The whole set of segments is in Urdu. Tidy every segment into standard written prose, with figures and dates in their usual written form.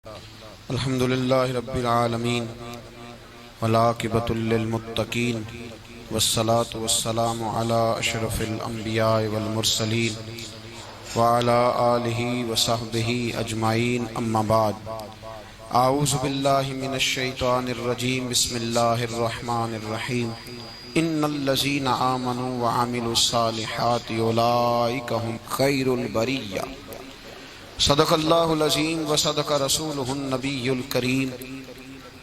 الحمد للہ رب العالمین والعاقبۃ للمتقین والصلاة والسلام علی اشرف الانبیاء والمرسلین وعلی آلہ وصحبہ اجمعین اما بعد اعوذ باللہ من الشیطان الرجیم بسم اللہ الرحمن الرحیم ان الذین آمنوا وعملوا الصالحات اولئک هم خیر البریہ صدق اللہ العظیم وصدق رسولہ النبی الکریم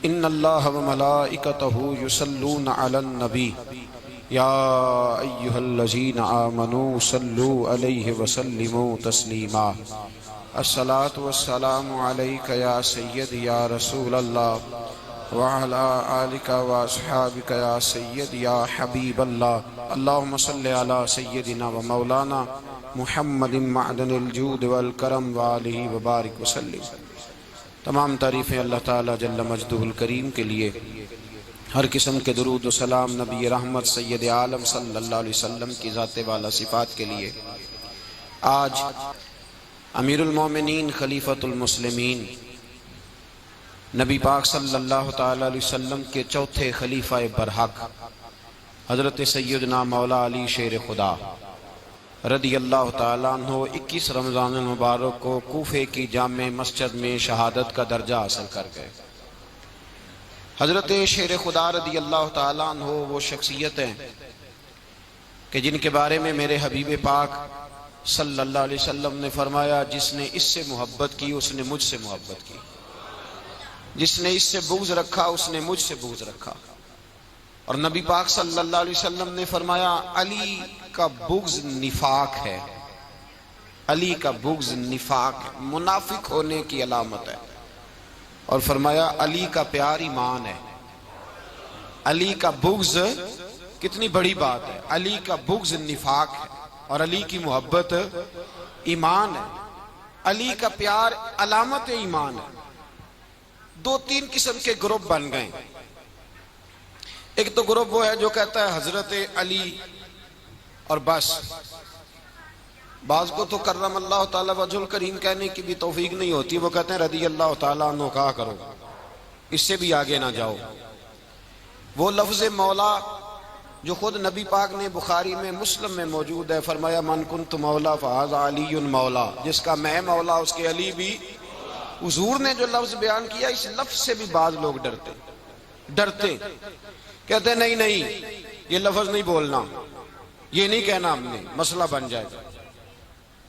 ان اللہ وملائکتہ یصلون علی النبی یا ایہا الذین آمنوا صلوا علیہ وسلموا تسلیما الصلاة والسلام علیک یا سید یا رسول اللہ وعلی آلک واصحابک یا سید یا حبیب اللہ اللہم صلی علی سیدنا و مولانا محمد معدن الجود والکرم وآلہ وبارک وسلم۔ تمام تعریفیں اللہ تعالیٰ جل مجدہ الکریم کے لیے، ہر قسم کے درود و سلام نبی رحمت سید عالم صلی اللہ علیہ وسلم کی ذات والا صفات کے لیے۔ آج امیر المومنین خلیفۃ المسلمین نبی پاک صلی اللہ تعالیٰ علیہ وسلم کے چوتھے خلیفہ برحق حضرت سیدنا مولا علی شیر خدا رضی اللہ تعالیٰ عنہ 21 رمضان المبارک کو کوفے کی جامع مسجد میں شہادت کا درجہ حاصل کر گئے۔ حضرت شیر خدا رضی اللہ تعالیٰ عنہ وہ شخصیت ہیں کہ جن کے بارے میں میرے حبیب پاک صلی اللہ علیہ وسلم نے فرمایا، جس نے اس سے محبت کی اس نے مجھ سے محبت کی، جس نے اس سے بغض رکھا اس نے مجھ سے بغض رکھا۔ اور نبی پاک صلی اللہ علیہ وسلم نے فرمایا، علی کا بغض نفاق ہے، علی کا بغض نفاق ہے، منافق ہونے کی علامت ہے۔ اور فرمایا علی کا پیار ایمان ہے۔ علی کا بغض کتنی بڑی بات ہے، علی کا بغض نفاق ہے اور علی کی محبت ایمان ہے، علی کا پیار علامت ایمان ہے۔ دو تین قسم کے گروپ بن گئے۔ ایک تو گروپ وہ ہے جو کہتا ہے حضرت علی اور بس، بعض کو تو کرم اللہ تعالیٰ وجہ الکریم کہنے کی بھی توفیق نہیں ہوتی، وہ کہتے ہیں رضی اللہ تعالیٰ عنہ کہا کرو، اس سے بھی آگے نہ جاؤ۔ وہ لفظ مولا جو خود نبی پاک نے بخاری میں مسلم میں موجود ہے، فرمایا من کنت مولا فہذا علی مولا، جس کا میں مولا اس کے علی بھی۔ حضور نے جو لفظ بیان کیا، اس لفظ سے بھی بعض لوگ ڈرتے کہتے ہیں نہیں یہ لفظ نہیں بولنا، یہ نہیں کہنا، ہم نے مسئلہ بن جائے گا۔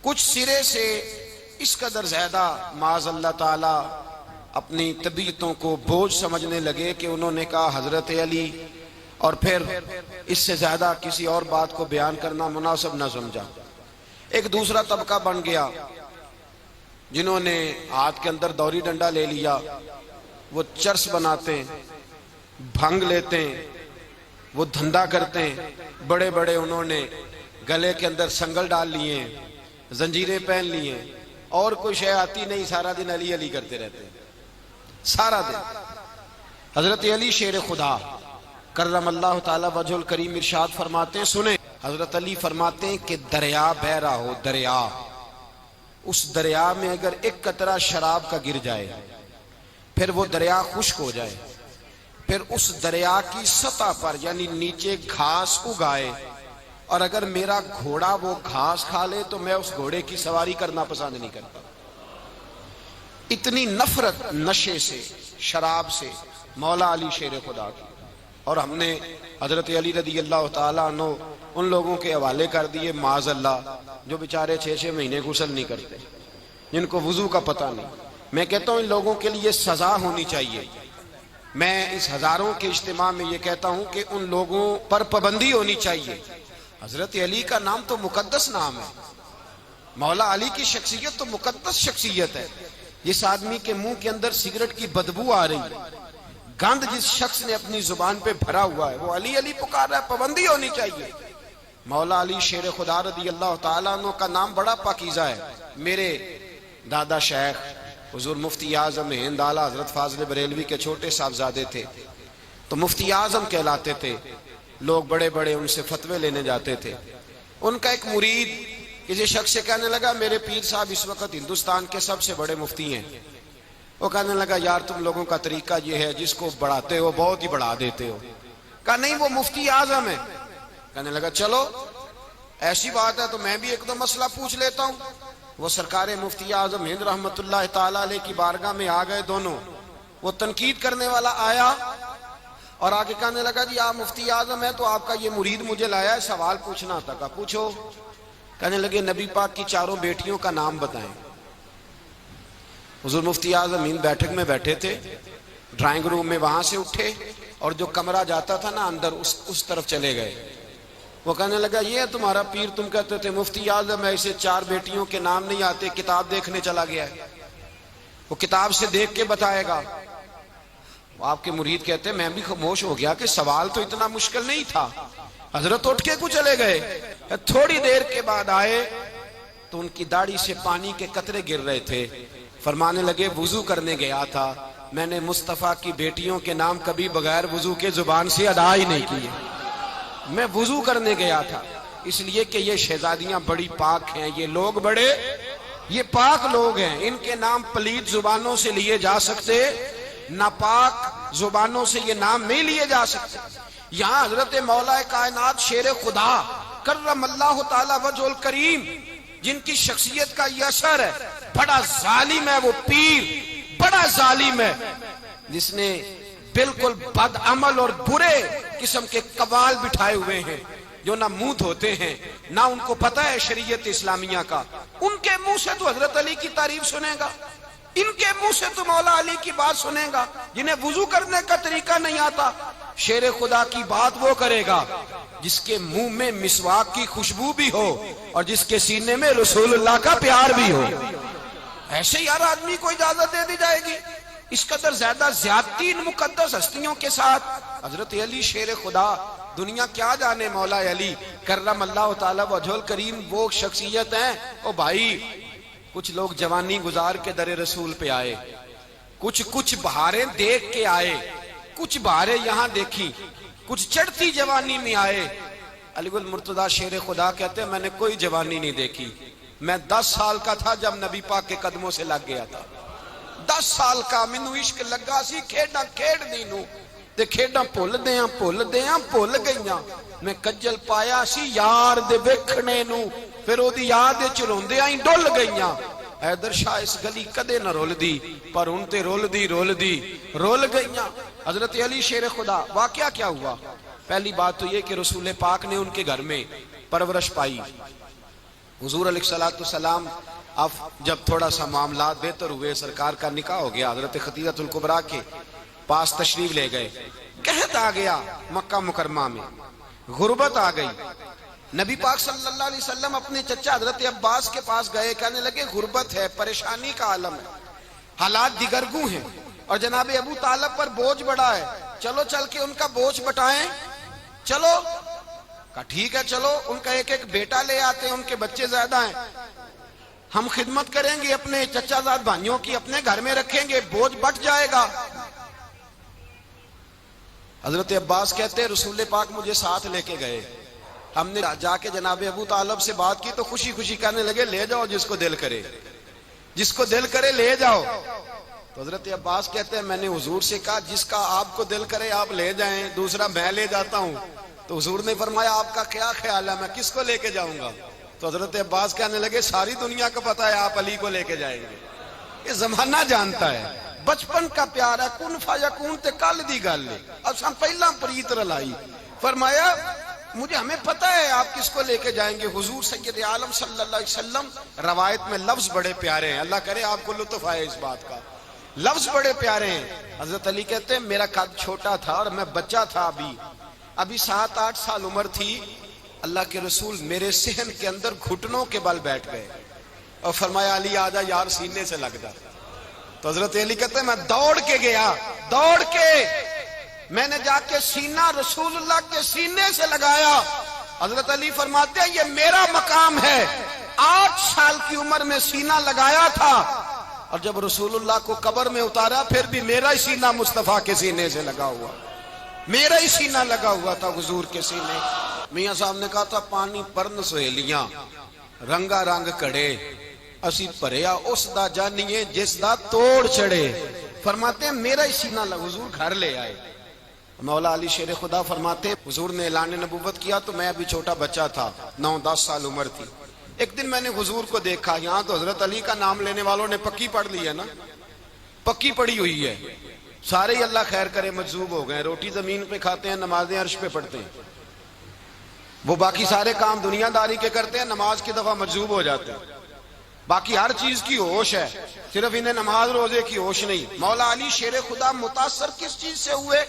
کچھ سرے سے اس قدر زیادہ معاذ اللہ تعالی اپنی طبیعتوں کو بوجھ سمجھنے لگے کہ انہوں نے کہا حضرت علی، اور پھر اس سے زیادہ کسی اور بات کو بیان کرنا مناسب نہ سمجھا۔ ایک دوسرا طبقہ بن گیا جنہوں نے ہاتھ کے اندر دوری ڈنڈا لے لیا، وہ چرس بناتے ہیں، بھنگ لیتے ہیں، وہ دھندا کرتے ہیں، بڑے بڑے انہوں نے گلے کے اندر سنگل ڈال لیے ہیں، زنجیریں پہن لیے ہیں، اور کوئی شے آتی نہیں، سارا دن علی علی کرتے رہتے ہیں، سارا دن۔ حضرت علی شیر خدا کرم اللہ تعالی وجہ الکریم ارشاد فرماتے ہیں، سنیں، حضرت علی فرماتے ہیں کہ دریا بہ رہا ہو، دریا، اس دریا میں اگر ایک قطرہ شراب کا گر جائے، پھر وہ دریا خشک ہو جائے، پھر اس دریا کی سطح پر یعنی نیچے گھاس اگائے، اور اگر میرا گھوڑا وہ گھاس کھا لے تو میں اس گھوڑے کی سواری کرنا پسند نہیں کرتا۔ اتنی نفرت نشے سے، شراب سے مولا علی شیر خدا کی۔ اور ہم نے حضرت علی رضی اللہ تعالیٰ عنہ ان لوگوں کے حوالے کر دیے معاذ اللہ جو بیچارے 6 مہینے غسل نہیں کرتے، جن کو وضو کا پتہ نہیں۔ میں کہتا ہوں ان لوگوں کے لیے سزا ہونی چاہیے۔ میں اس ہزاروں کے اجتماع میں یہ کہتا ہوں کہ ان لوگوں پر پابندی ہونی چاہیے۔ حضرت علی کا نام تو مقدس نام ہے، مولا علی کی شخصیت تو مقدس شخصیت ہے۔ جس آدمی کے منہ کے اندر سگریٹ کی بدبو آ رہی ہے، گند جس شخص نے اپنی زبان پہ بھرا ہوا ہے، وہ علی علی پکار رہا ہے، پابندی ہونی چاہیے۔ مولا علی شیر خدا رضی اللہ تعالیٰ عنہ کا نام بڑا پاکیزہ ہے۔ میرے دادا شیخ حضور مفتی اعظم ہند اعلیٰ حضرت فاضل بریلوی کے چھوٹے صاحبزادے تھے، تو مفتی اعظم کہلاتے تھے، لوگ بڑے بڑے ان سے فتوے لینے جاتے تھے۔ ان کا ایک مرید کسی شخص سے کہنے لگا میرے پیر صاحب اس وقت ہندوستان کے سب سے بڑے مفتی ہیں، وہ کہنے لگا یار تم لوگوں کا طریقہ یہ ہے جس کو بڑھاتے ہو بہت ہی بڑھا دیتے ہو. کہا نہیں وہ مفتی اعظم ہے. کہنے لگا چلو ایسی بات ہے تو میں بھی ایک دو مسئلہ پوچھ لیتا ہوں. وہ سرکار مفتی اعظم ہند رحمت اللہ تعالی علیہ کی بارگاہ میں آ گئے دونوں. وہ تنقید کرنے والا آیا اور آگے کہنے لگا جی آپ مفتی اعظم ہے تو آپ کا یہ مرید مجھے لایا ہے سوال پوچھنا تھا. کہا پوچھو. کہنے لگے نبی پاک کی چاروں بیٹیوں کا نام بتائیں. حضور مفتی اعظم ہند بیٹھک میں بیٹھے تھے, ڈرائنگ روم میں وہاں سے اٹھے اور جو کمرہ جاتا تھا نا اندر اس طرف چلے گئے. وہ کہنے لگا یہ ہے تمہارا پیر, تم کہتے تھے مفتی اعظم ہے اسے 4 بیٹیوں کے نام نہیں آتے, کتاب دیکھنے چلا گیا ہے, وہ کتاب سے دیکھ کے بتائے گا. آپ کے مرید کہتے ہیں میں بھی خاموش ہو گیا کہ سوال تو اتنا مشکل نہیں تھا. حضرت اٹھ کے کچھ چلے گئے. تھوڑی دیر کے بعد آئے تو ان کی داڑھی سے پانی کے قطرے گر رہے تھے. فرمانے لگے وضو کرنے گیا تھا, میں نے مصطفیٰ کی بیٹیوں کے نام کبھی بغیر وضو کے زبان سے ادا ہی نہیں کیے. میں وضو کرنے گیا تھا اس لیے کہ یہ شہزادیاں بڑی پاک ہیں, یہ لوگ بڑے یہ پاک لوگ ہیں, ان کے نام پلید زبانوں سے لیے جا سکتے, ناپاک زبانوں سے یہ نام نہیں لیے جا سکتے. یہاں حضرت مولا کائنات شیر خدا کرم اللہ تعالی وجہ الکریم جن کی شخصیت کا یہ اثر ہے, بڑا ظالم ہے وہ پیر, بڑا ظالم ہے جس نے بالکل بد عمل اور برے قسم کے قوال بٹھائے ہوئے ہیں جو نہ منہ دھوتے ہیں نہ ان کو پتہ ہے شریعت اسلامیہ کا. ان کے منہ سے تو حضرت علی کی تعریف سنے گا, ان کے منہ سے تو مولا علی کی بات سنے گا. جنہیں وضو کرنے کا طریقہ نہیں آتا, شیر خدا کی بات وہ کرے گا جس کے منہ میں مسواک کی خوشبو بھی ہو اور جس کے سینے میں رسول اللہ کا پیار بھی ہو. ایسے یار آدمی کو اجازت دے دی جائے گی؟ اس قدر زیادہ زیادتی ان مقدس ہستیوں کے ساتھ. حضرت علی شیر خدا, دنیا کیا جانے مولا علی کرم اللہ تعالی وجہ الکریم وہ شخصیت ہیں. او بھائی کچھ لوگ جوانی گزار کے در رسول پہ آئے, کچھ بہاریں دیکھ کے آئے, کچھ بہاریں یہاں دیکھی, کچھ چڑھتی جوانی میں آئے. علی گل مرتضیٰ شیر خدا کہتے ہیں میں نے کوئی جوانی نہیں دیکھی, میں 10 سال کا تھا جب نبی پاک کے قدموں سے لگ گیا تھا. 10 سال کا مینوں عشق لگا سی, کھیڈاں کھیڈنی نو تے کھیڈاں بھول بھول گئیاں. میں کجل پایا سی یار دے ویکھنے نو, پھر او دی یاد وچ روندیاں ہی ڈل گئیاں. حیدر شاہ اس گلی کدے نہ رول دی پر ان تے رول دی رول گئیاں. حضرت علی شیر خدا, واقعہ کیا ہوا؟ پہلی بات تو یہ کہ رسول پاک نے ان کے گھر میں پرورش پائی. حضور علیہ السلام اب جب تھوڑا سا معاملات بہتر ہوئے, سرکار کا نکاح ہو گیا, حضرت خدیجہ الکبریٰ کے پاس تشریف لے گئے. قحط آ گیا مکہ مکرمہ میں, غربت آ گئی. نبی پاک صلی اللہ علیہ وسلم اپنے چچا حضرت عباس کے پاس گئے, کہنے لگے غربت ہے, پریشانی کا عالم ہے, حالات دیگرگوں ہیں اور جناب ابو طالب پر بوجھ بڑا ہے, چلو چل کے ان کا بوجھ بٹائیں. چلو کہا ٹھیک ہے چلو, ان کا ایک بیٹا لے آتے ہیں, ان کے بچے زیادہ ہیں, ہم خدمت کریں گے اپنے چچا زاد بھائیوں کی, اپنے گھر میں رکھیں گے, بوجھ بٹ جائے گا. حضرت عباس کہتے ہیں رسول پاک مجھے ساتھ لے کے گئے, ہم نے جا کے جناب ابو طالب سے بات کی تو خوشی خوشی کہنے لگے لے جاؤ جس کو دل کرے لے جاؤ. تو حضرت عباس کہتے ہیں میں نے حضور سے کہا جس کا آپ کو دل کرے آپ لے جائیں, دوسرا میں لے جاتا ہوں. تو حضور نے فرمایا آپ کا کیا خیال ہے, میں کس کو لے کے جاؤں گا؟ تو حضرت عباس کہنے لگے ساری دنیا کو پتا ہے آپ علی کو لے کے جائیں گے, یہ زمانہ جانتا ہے, بچپن کا پیار ہے, کن فیکون تے کل دی گل ہے. اب ہم پہلا پریت رلائی. فرمایا مجھے ہمیں پتہ ہے آپ کس کو لے کے جائیں گے. حضور سید عالم صلی اللہ علیہ وسلم, روایت میں لفظ بڑے پیارے ہیں, اللہ کرے آپ کو لطف آئے اس بات کا, لفظ بڑے پیارے ہیں. حضرت علی کہتے ہیں میرا قد چھوٹا تھا اور میں بچہ تھا, ابھی 7-8 سال عمر تھی. اللہ کے رسول میرے صحن کے اندر گھٹنوں کے بل بیٹھ گئے اور فرمایا علی آجا یار سینے سے لگ جا. تو حضرت علی کہتے ہیں میں دوڑ کے گیا, میں نے جا کے سینہ رسول اللہ کے سینے سے لگایا. حضرت علی فرماتے ہیں یہ میرا مقام ہے, 8 سال کی عمر میں سینہ لگایا تھا اور جب رسول اللہ کو قبر میں اتارا پھر بھی میرا ہی سینہ مصطفیٰ کے سینے سے لگا ہوا, میرا ہی سینہ لگا ہوا تھا حضور کے سینے. میاں صاحب نے کہا تھا پانی پرن سہیلیاں رنگا رنگ کڑے, اسی پریا اس دا جانیے جس دا توڑ چڑھے. فرماتے ہیں میرا ہی سینہ حضور گھر لے آئے. مولا علی شیر خدا فرماتے ہیں حضور نے اعلان نبوت کیا تو میں ابھی چھوٹا بچہ تھا, 9-10 سال عمر تھی. ایک دن میں نے حضور کو دیکھا, یہاں تو حضرت علی کا نام لینے والوں نے پکی پڑھ لی ہے نا, پکی پڑی ہوئی ہے, سارے ہی اللہ خیر کرے مجذوب ہو گئے. روٹی زمین پہ کھاتے ہیں, نمازیں عرش پہ پڑھتے ہیں. وہ باقی سارے کام دنیا داری کے کرتے ہیں, نماز کی دفعہ مجذوب ہو جاتے ہیں. باقی ہر چیز کی ہوش ہے, صرف انہیں نماز روزے کی ہوش نہیں. مولا علی شیر خدا متاثر کس چیز سے ہوئے؟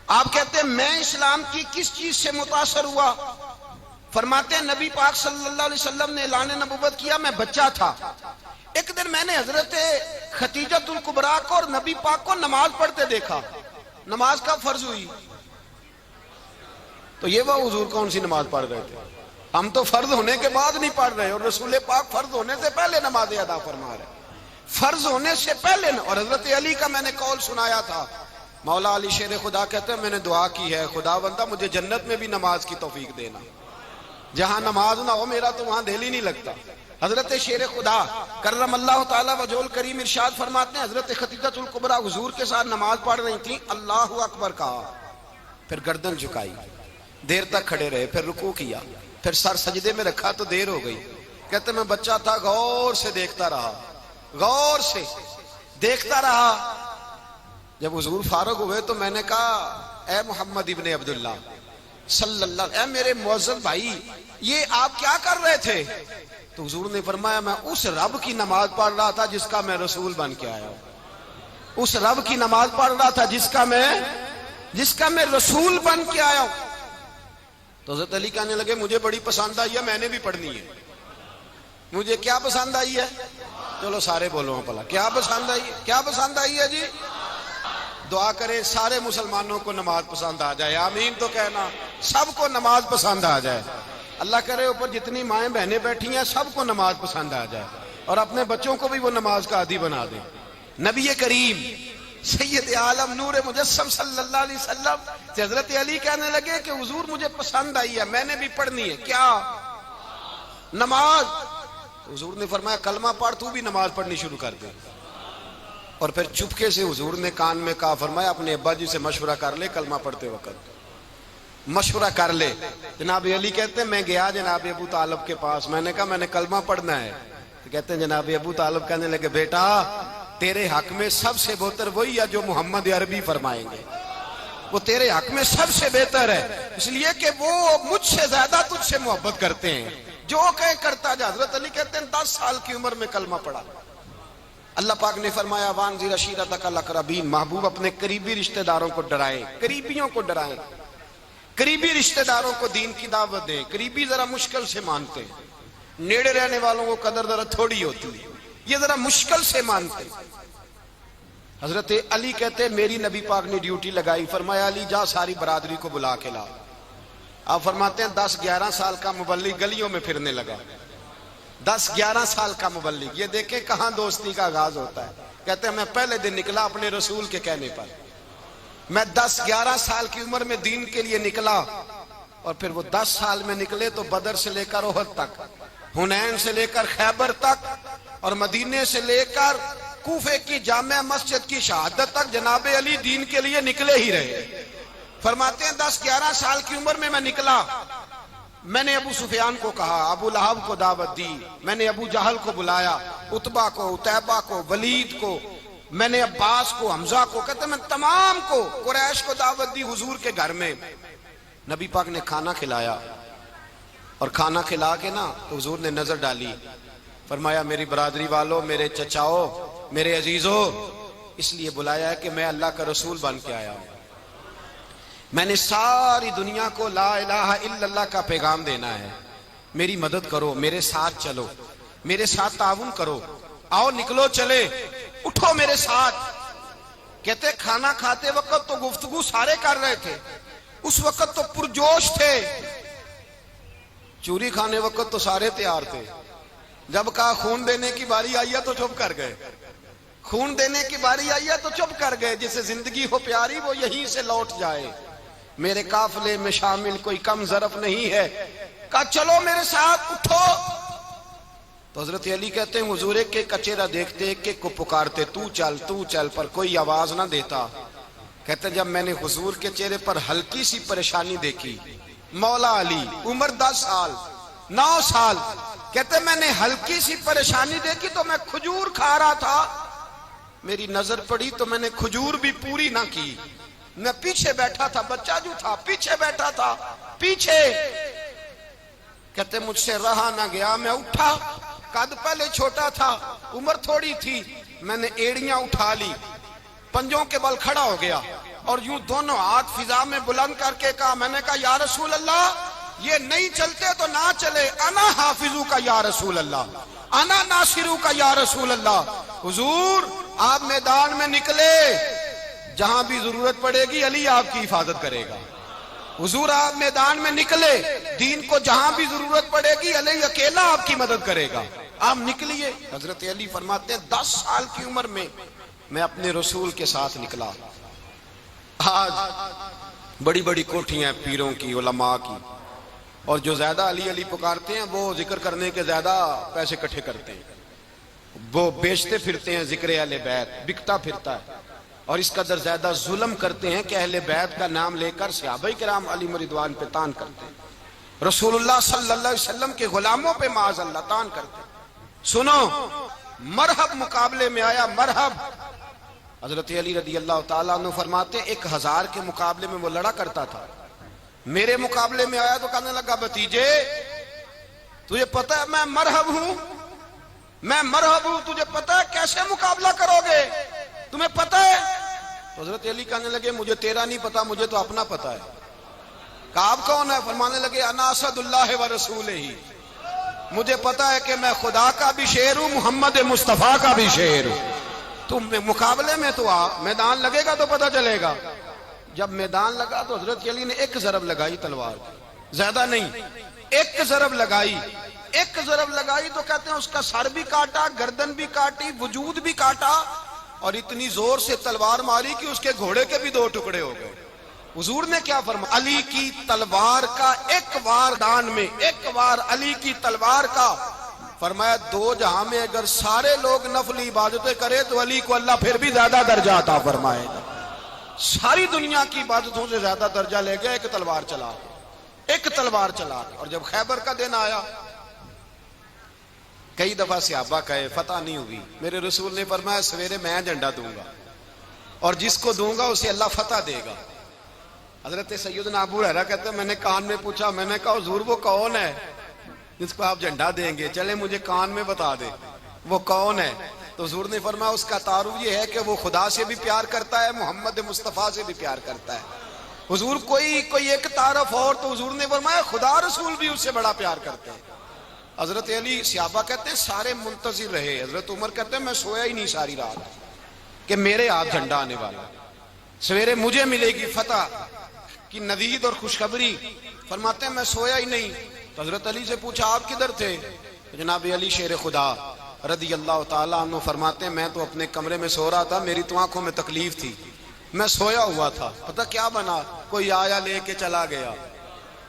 آپ کہتے ہیں میں اسلام کی کس چیز سے متاثر ہوا؟ فرماتے ہیں نبی پاک صلی اللہ علیہ وسلم نے اعلان نبوت کیا, میں بچہ تھا. ایک دن میں نے حضرت خدیجۃ الکبریٰ کو اور نبی پاک کو نماز پڑھتے دیکھا. نماز کب فرض ہوئی؟ تو یہ وہ حضور کون سی نماز پڑھ رہے تھے؟ ہم تو فرض ہونے کے بعد نہیں پڑھ رہے, اور رسول پاک فرض ہونے سے پہلے نماز ادا فرما رہے, فرض ہونے سے پہلے. اور حضرت علی کا میں نے قول سنایا تھا, مولا علی شیر خدا کہتے ہیں میں نے دعا کی ہے, خدا بندہ مجھے جنت میں بھی نماز کی توفیق دینا, جہاں نماز نہ ہو میرا تو وہاں دل ہی نہیں لگتا. حضرت شیر خدا کرم اللہ تعالی وجہ کریم ارشاد فرماتے ہیں حضرت خدیجۃ الکبریٰ حضور کے ساتھ نماز پڑھ رہی تھیں, اللہ اکبر کہا, پھر گردن جھکائی, دیر تک کھڑے رہے, پھر رکوع کیا, پھر سر سجدے میں رکھا تو دیر ہو گئی. کہتے میں بچہ تھا, غور سے دیکھتا رہا, غور سے دیکھتا رہا. جب حضور فارغ ہوئے تو میں نے کہا اے محمد ابن عبداللہ صلی اللہ علیہ وسلم, اے میرے معزز بھائی یہ آپ کیا کر رہے تھے؟ تو حضور نے فرمایا میں اس رب کی نماز پڑھ رہا تھا جس کا میں رسول بن کے آیا ہوں, اس رب کی نماز پڑھ رہا تھا جس کا میں رسول بن کے آیا ہوں. تو حضرت علی کہنے لگے مجھے بڑی پسند آئی ہے, میں نے بھی پڑھنی ہے. مجھے کیا پسند آئی ہے؟ چلو سارے بولو پلا, کیا پسند آئی ہے؟ کیا پسند آئی ہے جی؟ دعا کرے سارے مسلمانوں کو نماز پسند آ جائے, آمین تو کہنا, سب کو نماز پسند آ جائے. اللہ کرے اوپر جتنی مائیں بہنیں بیٹھی ہیں سب کو نماز پسند آ جائے, اور اپنے بچوں کو بھی وہ نماز کا عادی بنا دیں. نبی کریم سید عالم نور مجسم صلی اللہ علیہ وسلم سے حضرت علی کہنے لگے کہ حضور مجھے پسند آئی ہے, میں نے بھی پڑھنی ہے. کیا؟ نماز. حضور نے فرمایا کلمہ پڑھ, تو بھی نماز پڑھنی شروع کر دے. اور پھر چپکے سے حضور نے کان میں کہا, فرمایا اپنے ابا جی سے مشورہ کر لے, کلمہ پڑھتے وقت مشورہ کر لے. جناب علی کہتے ہیں میں گیا جناب ابو طالب کے پاس, میں نے کہا میں نے کلمہ پڑھنا ہے. تو کہتے ہیں جناب ابو طالب کہنے لگے بیٹا تیرے حق میں سب سے بہتر وہی ہے جو محمد عربی فرمائیں گے, وہ تیرے حق میں سب سے بہتر ہے, اس لیے کہ وہ مجھ سے زیادہ تجھ سے محبت کرتے ہیں, جو کہے کرتا جا. حضرت علی کہتے ہیں 10 سال کی عمر میں کلمہ پڑھا. اللہ پاک نے فرمایا وانذر عشیرتک الاقربین, محبوب اپنے قریبی رشتہ داروں کو ڈرائیں, قریبیوں کو ڈرائیں, قریبی رشتہ داروں کو دین کی دعوت دیں. قریبی ذرا مشکل سے مانتے ہیں, نیڑے رہنے والوں کو قدر ذرا تھوڑی ہوتی ہے, یہ ذرا مشکل سے مانتے. حضرت علی کہتے ہیں میری نبی پاک نے ڈیوٹی لگائی, فرمایا علی جا ساری برادری کو بلا کے لا. آپ فرماتے ہیں 10-11 سال کا مبلغ گلیوں میں پھرنے لگا, 10-11 سال کا مبلغ. یہ دیکھیں کہاں دوستی کا آغاز ہوتا ہے. کہتے ہیں میں پہلے دن نکلا اپنے رسول کے کہنے پر, میں 10-11 سال کی عمر میں دین کے لیے نکلا, اور پھر وہ 10 سال میں نکلے تو بدر سے لے کر احد تک, حنین سے لے کر خیبر تک, اور مدینے سے لے کر کوفے کی جامع مسجد کی شہادت تک جناب علی دین کے لیے نکلے ہی رہے. فرماتے ہیں 10-11 سال کی عمر میں نکلا. میں نے ابو سفیان کو کہا, ابو لہب کو دعوت دی, میں نے ابو جہل کو بلایا, عتبہ کو, عتیبہ کو, ولید کو, میں نے عباس کو, حمزہ کو, کہتے میں تمام کو, قریش کو دعوت دی حضور کے گھر میں. نبی پاک نے کھانا کھلایا, اور کھانا کھلا کے نا حضور نے نظر ڈالی, فرمایا میری برادری والوں, میرے چچاؤ, میرے عزیزوں, اس لیے بلایا ہے کہ میں اللہ کا رسول بن کے آیا ہوں. میں نے ساری دنیا کو لا الہ الا اللہ کا پیغام دینا ہے, میری مدد کرو, میرے ساتھ چلو, میرے ساتھ تعاون کرو, آؤ نکلو چلے, اٹھو میرے ساتھ. کہتے کھانا کھاتے وقت تو گفتگو سارے کر رہے تھے, اس وقت تو پرجوش تھے, چوری کھانے وقت تو سارے تیار تھے, جب کہا خون دینے کی باری آئی ہے تو چپ کر گئے, خون دینے کی باری آئی ہے تو چپ کر گئے. جسے زندگی ہو پیاری وہ یہیں سے لوٹ جائے, میرے قافلے میں شامل کوئی کم ظرف نہیں ہے. کہا چلو میرے ساتھ, اٹھو. تو حضرت علی کہتے ہیں حضور ایک ایک کا چہرہ دیکھتے ایک ایک کو پکارتے تو چل پر کوئی آواز نہ دیتا. کہتے ہیں جب میں نے حضور کے چہرے پر ہلکی سی پریشانی دیکھی، مولا علی عمر 10 سال 9 سال، کہتے ہیں میں نے ہلکی سی پریشانی دیکھی تو میں کھجور کھا رہا تھا، میری نظر پڑی تو میں نے کھجور بھی پوری نہ کی، میں پیچھے بیٹھا تھا، بچہ جو تھا پیچھے بیٹھا تھا پیچھے. کہتے مجھ سے رہا نہ گیا، میں اٹھا، قد پہلے چھوٹا تھا عمر تھوڑی تھی، میں نے ایڑیاں اٹھا لی، پنجوں کے بل کھڑا ہو گیا اور یوں دونوں ہاتھ فضا میں بلند کر کے کہا، میں نے کہا یا رسول اللہ یہ نہیں چلتے تو نہ چلے، انا حافظو کا یا رسول اللہ، انا ناصرو کا یا رسول اللہ. حضور آپ میدان میں نکلے، جہاں بھی ضرورت پڑے گی علی آپ کی حفاظت کرے گا. حضور آپ میدان میں نکلے، دین کو جہاں بھی ضرورت پڑے گی علی اکیلا آپ کی مدد کرے گا. آپ نکلیے. حضرت علی فرماتے ہیں 10 سال کی عمر میں میں اپنے رسول کے ساتھ نکلا. آج بڑی بڑی کوٹھیاں پیروں کی، علماء کی، اور جو زیادہ علی علی پکارتے ہیں وہ ذکر کرنے کے زیادہ پیسے اکٹھے کرتے ہیں، وہ بیچتے پھرتے ہیں ذکر اہل بیت، بکتا پھرتا ہے، اور اس قدر زیادہ ظلم کرتے ہیں کہ اہل بیت کا نام لے کر صحابہ کرام علی رضوان پہ تان کرتے ہیں، رسول اللہ صلی اللہ علیہ وسلم کے غلاموں پہ معاذ اللہ تان کرتے ہیں. سنو، مرحب مقابلے میں آیا، مرحب. حضرت علی رضی اللہ تعالیٰ عنہ فرماتے 1000 کے مقابلے میں وہ لڑا کرتا تھا، میرے مقابلے میں آیا تو کہنے لگا بھتیجے تجھے پتہ ہے میں مرحب ہوں، میں مرحب ہوں، تجھے پتہ ہے کیسے مقابلہ کرو گے، تمہیں پتہ ہے؟ تو حضرت علی کہنے لگے مجھے تیرا نہیں پتا، مجھے تو اپنا پتہ ہے. کہا آپ کون ہے؟ فرمانے لگے انا اسد اللہ و رسولہ، مجھے پتا ہے کہ میں خدا کا بھی شعر ہوں، محمد مصطفیٰ کا بھی شعر ہوں. تم مقابلے میں تو آ، میدان لگے گا تو پتہ چلے گا. جب میدان لگا تو حضرت علی نے ایک ضرب لگائی تلوار کی، زیادہ نہیں، ایک ضرب لگائی. ایک ضرب لگائی تو کہتے ہیں اس کا سر بھی کاٹا، گردن بھی کاٹی، وجود بھی کاٹا، اور اتنی زور سے تلوار ماری کہ اس کے گھوڑے کے بھی 2 ٹکڑے ہو گئے. حضور نے کیا فرمایا؟ علی کی تلوار کا ایک وار دان میں، ایک وار علی کی تلوار کا، فرمایا 2 جہاں میں اگر سارے لوگ نفلی عبادتیں کرے تو علی کو اللہ پھر بھی زیادہ درجہ عطا فرمائے گا. ساری دنیا کی عبادتوں سے زیادہ درجہ لے گیا ایک تلوار چلا کے، ایک تلوار چلا کے. اور جب خیبر کا دن آیا، کئی دفعہ صحابہ کہے فتح نہیں ہوئی، میرے رسول نے فرمایا سویرے میں جھنڈا دوں گا اور جس کو دوں گا اسے اللہ فتح دے گا. حضرت سیدنا ابو ہریرہ کہتے ہیں میں نے کان میں پوچھا، میں نے کہا حضور وہ کون ہے جس کو آپ جھنڈا دیں گے؟ چلے مجھے کان میں بتا دے وہ کون ہے. تو حضور نے فرمایا اس کا تعارف یہ ہے کہ وہ خدا سے بھی پیار کرتا ہے، محمد مصطفیٰ سے بھی پیار کرتا ہے. حضور کوئی ایک تعارف اور، تو حضور نے فرمایا خدا رسول بھی اس سے بڑا پیار کرتے ہیں. حضرت علی، صحابہ کہتے ہیں سارے منتظر رہے. حضرت عمر کہتے ہیں میں سویا ہی نہیں ساری رات کہ میرے ہاتھ جھنڈا آنے والا، سویرے مجھے ملے گی فتح کی نوید اور خوشخبری. فرماتے ہیں میں سویا ہی نہیں. تو حضرت علی سے پوچھا آپ کدھر تھے؟ جناب علی شیر خدا رضی اللہ تعالیٰ عنہ فرماتے ہیں میں تو اپنے کمرے میں سو رہا تھا، میری تو آنکھوں میں تکلیف تھی، میں سویا ہوا تھا، پتہ کیا بنا، کوئی آیا لے کے چلا گیا،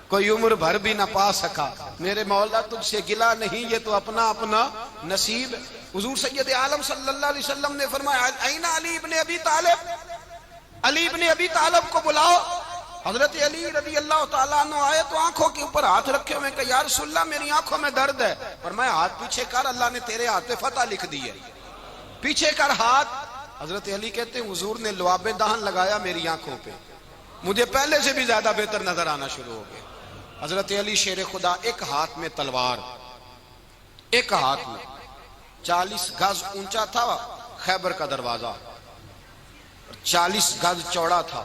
کوئی عمر بھر بھی نہ پا سکا. میرے مولا تجھ سے گلا نہیں، یہ تو اپنا اپنا نصیب. حضور سید عالم صلی اللہ علیہ وسلم نے فرمایا این علی ابن ابی طالب، علی ابن ابی طالب کو بلاؤ. حضرت علی رضی اللہ تعالیٰ عنہ آئے تو آنکھوں کے اوپر ہاتھ رکھے ہوئے کہ یا رسول اللہ میری آنکھوں میں درد ہے. فرمایا ہاتھ پیچھے کر، اللہ نے تیرے ہاتھ پہ فتح لکھ دی ہے، پیچھے کر ہاتھ. حضرت علی کہتے ہیں حضور نے لعاب دہن لگایا میری آنکھوں پہ، مجھے پہلے سے بھی زیادہ بہتر نظر آنا شروع ہو گئے. حضرت علی شیر خدا، ایک ہاتھ میں تلوار، ایک ہاتھ میں 40 گز اونچا تھا خیبر کا دروازہ، 40 گز چوڑا تھا.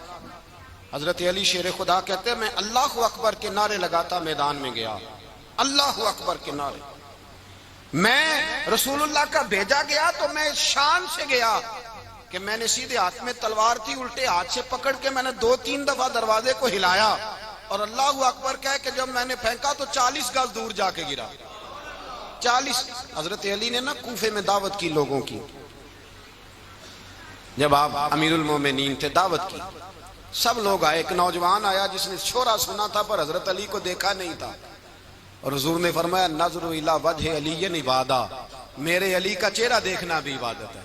حضرت علی شیر خدا کہتے ہیں میں اللہ اکبر کے نعرے لگاتا میدان میں گیا، اللہ اکبر کے نعرے. میں رسول اللہ کا بھیجا گیا تو میں شان سے گیا کہ میں نے سیدھے ہاتھ میں تلوار تھی، الٹے ہاتھ سے پکڑ کے میں نے 2-3 دفعہ دروازے کو ہلایا اور اللہ اکبر کہہ کہ جب میں نے پھینکا تو 40 گز دور جا کے گرا. 40. حضرت علی نے نا کوفے میں دعوت کی لوگوں کی، جب آپ امیر المومنین تھے دعوت کی، سب لوگ آئے. ایک نوجوان آیا جس نے شورا سنا تھا پر حضرت علی کو دیکھا نہیں تھا، اور حضور نے فرمایا نظر الی وجہ علی عبادہ، میرے علی کا چہرہ دیکھنا بھی عبادت ہے۔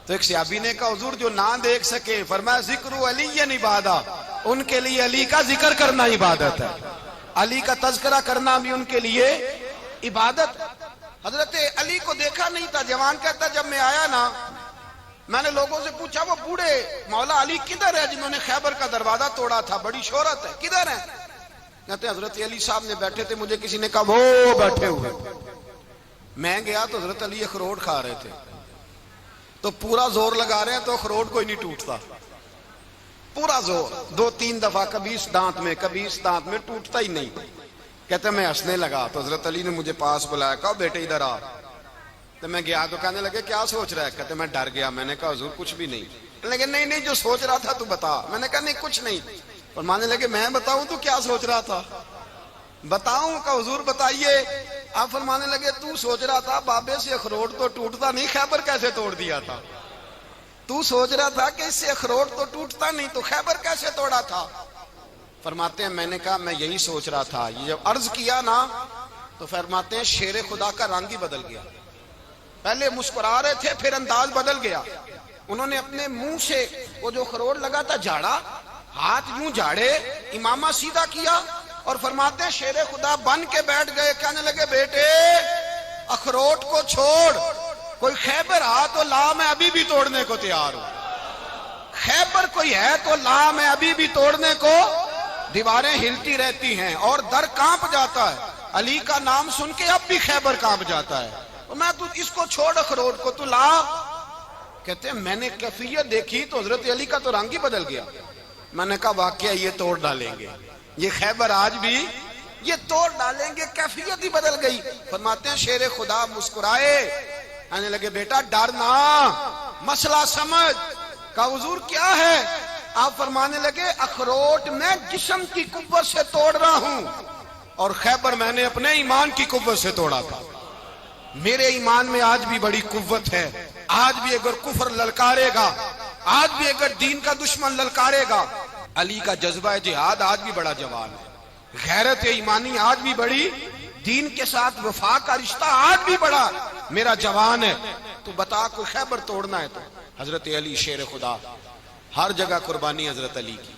تو ایک صحابی نے کہا حضور جو نہ دیکھ سکے، فرمایا ذکر علی عبادہ، ان کے لیے علی کا ذکر کرنا عبادت ہے، علی کا تذکرہ کرنا بھی ان کے لیے عبادت۔ حضرت علی کو دیکھا نہیں تھا، جوان کہتا جب میں آیا نا میں نے لوگوں سے پوچھا وہ بوڑھے مولا علی کدھر ہے جنہوں نے خیبر کا دروازہ توڑا تھا، بڑی شہرت ہے، کدھر ہے؟ کہتے ہیں حضرت علی صاحب نے بیٹھے تھے، مجھے کسی نے کہا وہ بیٹھے ہوئے۔ میں گیا تو حضرت علی اخروٹ کھا رہے تھے، تو پورا زور لگا رہے ہیں تو اخروٹ کوئی نہیں ٹوٹتا، پورا زور 2-3 دفعہ، کبھی اس دانت میں کبھی اس دانت میں، ٹوٹتا ہی نہیں۔ کہتے میں ہنسنے لگا تو حضرت علی نے مجھے پاس بلایا، کہا بیٹے ادھر آ۔ تو میں گیا تو کہنے لگے کیا سوچ رہا ہے؟ کہتے میں ڈر گیا، میں نے کہا حضور کچھ بھی نہیں۔ لیکن نہیں جو سوچ رہا تھا تو بتا۔ میں نے کہا نہیں کچھ نہیں۔ فرمانے لگے میں بتاؤں تو کیا سوچ رہا تھا؟ بتاؤں؟ کہ حضور بتائیے۔ آپ فرمانے لگے تو سوچ رہا تھا بابے سے اخروٹ تو ٹوٹتا نہیں، خیبر کیسے توڑ دیا تھا؟ تو سوچ رہا تھا کہ اس سے اخروٹ تو ٹوٹتا نہیں تو خیبر کیسے توڑا تھا؟ فرماتے ہیں میں نے کہا میں یہی سوچ رہا تھا۔ یہ جب عرض کیا نا تو فرماتے ہیں شیر خدا کا رنگ ہی بدل گیا، پہلے مسکرا رہے تھے پھر انداز بدل گیا۔ انہوں نے اپنے منہ سے وہ جو خروٹ لگا تھا جھاڑا، ہاتھ یوں جھاڑے، امامہ سیدھا کیا اور فرماتے ہیں شیر خدا بن کے بیٹھ گئے، کہنے لگے بیٹے اخروٹ کو چھوڑ، کوئی خیبر آ تو لا، میں ابھی بھی توڑنے کو تیار ہوں، خیبر کوئی ہے تو لا، میں ابھی بھی توڑنے کو۔ دیواریں ہلتی رہتی ہیں اور در کانپ جاتا ہے، علی کا نام سن کے اب بھی خیبر کانپ جاتا ہے، میں تو اس کو چھوڑ اخروٹ کو تو لا۔ کہتے ہیں میں نے کیفیت دیکھی تو حضرت علی کا تو رنگ ہی بدل گیا۔ میں نے کہا واقعہ یہ توڑ ڈالیں گے، یہ خیبر آج بھی یہ توڑ ڈالیں گے، کیفیت ہی بدل گئی۔ فرماتے ہیں شیر خدا مسکرائے، آنے لگے بیٹا ڈرنا، مسئلہ سمجھ۔ کہا حضور کیا ہے؟ آپ فرمانے لگے اخروٹ میں جسم کی قوت سے توڑ رہا ہوں اور خیبر میں نے اپنے ایمان کی قوت سے توڑا تھا۔ میرے ایمان میں آج بھی بڑی قوت ہے، آج بھی اگر کفر للکارے گا، آج بھی اگر دین کا دشمن للکارے گا، علی کا جذبہ جہاد آج بھی بڑا جوان ہے، غیرت ایمانی آج بھی بڑی، دین کے ساتھ وفا کا رشتہ آج بھی بڑا میرا جوان ہے۔ تو بتا کوئی خیبر توڑنا ہے تو حضرت علی شیر خدا، ہر جگہ قربانی حضرت علی کی۔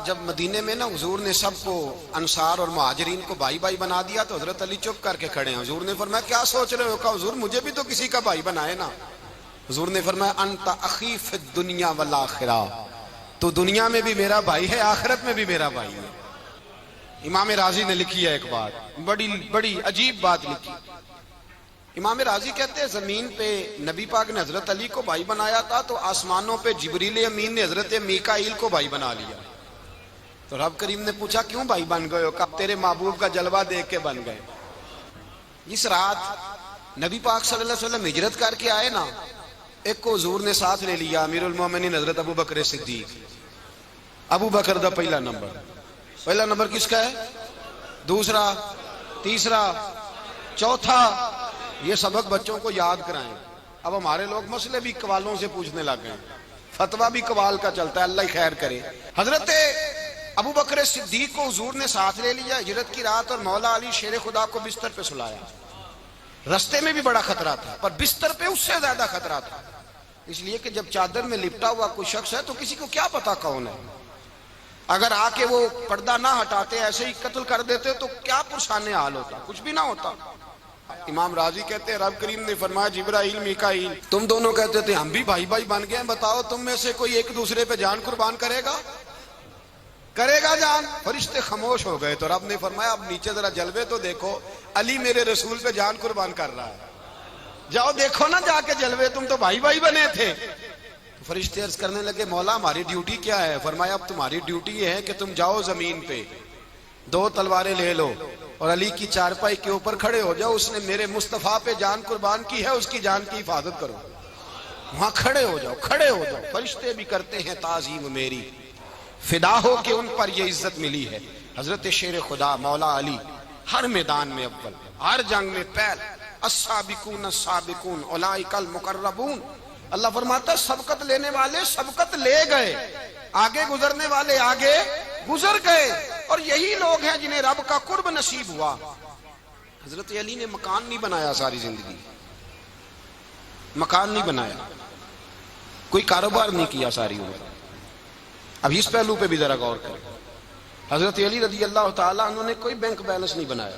جب مدینے میں نا حضور نے سب کو انصار اور مہاجرین کو بھائی بھائی بنا دیا تو حضرت علی چپ کر کے کھڑے ہیں۔ حضور نے فرمایا کیا سوچ رہے ہو؟ کہا حضور مجھے بھی تو کسی کا بھائی بنائے نا۔ حضور نے فرمایا انت اخی فی الدنیا والآخرہ، تو دنیا میں بھی میرا بھائی ہے، آخرت میں بھی میرا بھائی ہے۔ امام راضی نے لکھی ہے ایک بات، بڑی عجیب بات لکھی۔ امام راضی کہتے ہیں زمین پہ نبی پاک نے حضرت علی کو بھائی بنایا تھا تو آسمانوں پہ جبریل امین نے حضرت میکائیل کو بھائی بنا لیا۔ تو رب کریم نے پوچھا کیوں بھائی بن گئے ہو؟ کہا تیرے محبوب کا جلوہ دیکھ کے بن گئے۔ اس رات نبی پاک صلی اللہ علیہ وسلم ہجرت کر کے آئے نا، ایک کو حضور نے ساتھ لے لیا، امیر المومنین حضرت ابو بکر صدیق۔ ابو بکر دا پہلا نمبر کس کا ہے؟ دوسرا، تیسرا، چوتھا، یہ سبق بچوں کو یاد کرائیں۔ اب ہمارے لوگ مسئلے بھی قوالوں سے پوچھنے لگ گئے، فتویٰ بھی قوال کا چلتا ہے، اللہ ہی خیر کرے۔ حضرت ابو بکر صدیق کو حضور نے ساتھ لے لیا ہجرت کی رات، اور مولا علی شیر خدا کو بستر پہ سلایا۔ رستے میں بھی بڑا خطرہ تھا پر بستر پہ اس سے زیادہ خطرہ تھا، اس لیے کہ جب چادر میں لپٹا ہوا کوئی شخص ہے تو کسی کو کیا پتا کون ہے، اگر آ کے وہ پردہ نہ ہٹاتے ایسے ہی قتل کر دیتے تو کیا پرسان حال ہوتا، کچھ بھی نہ ہوتا۔ امام راضی کہتے ہیں رب کریم نے فرمایا جبرائیل میکائیل تم دونوں کہتے تھے ہم بھی بھائی بھائی بن گئے ہیں، بتاؤ تم میں سے کوئی ایک دوسرے پہ جان قربان کرے گا جان؟ فرشتے خاموش ہو گئے تو رب نے فرمایا اب نیچے ذرا جلوے تو دیکھو، علی میرے رسول پہ جان قربان کر رہا ہے، جاؤ دیکھو نا جا کے جلوے، تم تو بھائی بھائی بنے تھے۔ فرشتے عرض کرنے لگے مولا ہماری ڈیوٹی کیا ہے؟ فرمایا اب تمہاری ڈیوٹی یہ ہے کہ تم جاؤ زمین پہ 2 تلواریں لے لو اور علی کی چارپائی کے اوپر کھڑے ہو جاؤ، اس نے میرے مصطفیٰ پہ جان قربان کی ہے، اس کی جان کی حفاظت کرو۔ وہاں کھڑے ہو جاؤ۔ فرشتے بھی کرتے ہیں تعظیم میری، فدا ہو کہ ان پر یہ عزت ملی ہے۔ حضرت شیر خدا مولا علی ہر میدان میں اول، ہر جنگ میں پہل، السابقون السابقون اولئک المقربون۔ اللہ فرماتا سبقت لینے والے سبقت لے گئے، آگے گزرنے والے آگے گزر گئے، اور یہی لوگ ہیں جنہیں رب کا قرب نصیب ہوا۔ حضرت علی نے مکان نہیں بنایا ساری زندگی، مکان نہیں بنایا، کوئی کاروبار نہیں کیا ساری عمر۔ اب اس پہلو پہ بھی ذرا غور کریں، حضرت علی رضی اللہ تعالیٰ عنہ نے کوئی بینک بیلنس نہیں بنایا۔